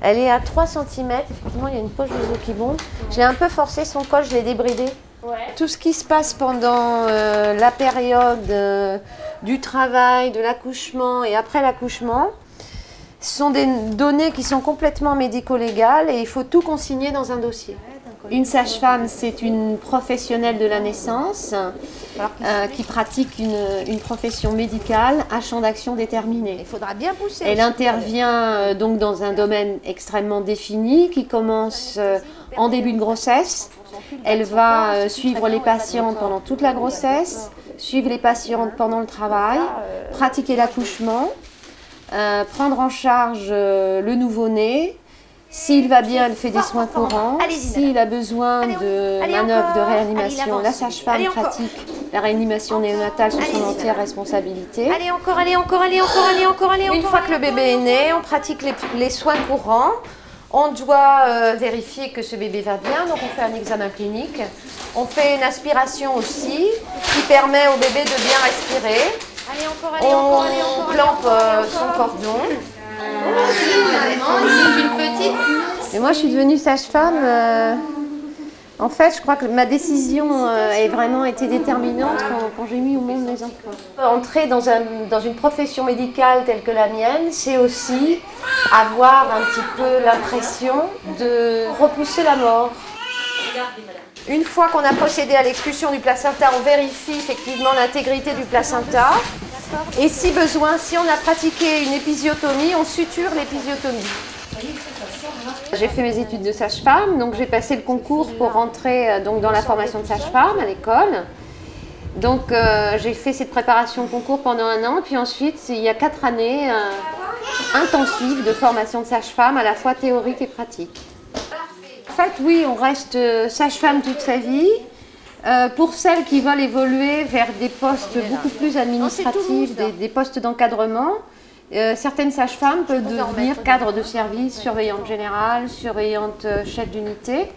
Elle est à 3 cm, effectivement il y a une poche de os qui monte. Je l'ai un peu forcé son col, je l'ai débridé. Ouais. Tout ce qui se passe pendant la période du travail, de l'accouchement et après l'accouchement, ce sont des données qui sont complètement médico-légales et il faut tout consigner dans un dossier. Une sage-femme, c'est une professionnelle de la naissance qui pratique une profession médicale à champ d'action déterminé. Il faudra bien pousser. Elle intervient donc dans un domaine extrêmement défini qui commence en début de grossesse. Elle va suivre les patientes pendant toute la grossesse, suivre les patientes pendant le travail, pratiquer l'accouchement, prendre en charge le nouveau-né. S'il va bien, elle fait des soins courants. S'il a besoin de manœuvres de réanimation, la sage-femme pratique la réanimation néonatale sous son entière responsabilité. Allez, encore, allez, encore, allez, encore, allez, encore, allez, encore. Une fois que le bébé est né, on pratique les soins courants. On doit vérifier que ce bébé va bien, donc on fait un examen clinique. On fait une aspiration aussi, qui permet au bébé de bien respirer. Allez, encore, allez, encore, allez, encore. On clampe son cordon. C'est une petite. Et moi, je suis devenue sage-femme. En fait, je crois que ma décision a vraiment été déterminante quand j'ai mis au monde mes enfants. Entrer dans une profession médicale telle que la mienne, c'est aussi avoir un petit peu l'impression de repousser la mort. Une fois qu'on a procédé à l'expulsion du placenta, on vérifie effectivement l'intégrité du placenta. Et si besoin, si on a pratiqué une épisiotomie, on suture l'épisiotomie. J'ai fait mes études de sage-femme, donc j'ai passé le concours pour rentrer dans la formation de sage-femme à l'école. Donc j'ai fait cette préparation de concours pendant 1 an, puis ensuite il y a 4 années intensives de formation de sage-femme, à la fois théorique et pratique. En fait, oui, on reste sage-femme toute sa vie. Pour celles qui veulent évoluer vers des postes beaucoup plus administratifs, des postes d'encadrement, certaines sages-femmes peuvent devenir cadres de service, surveillante générale, surveillante chef d'unité.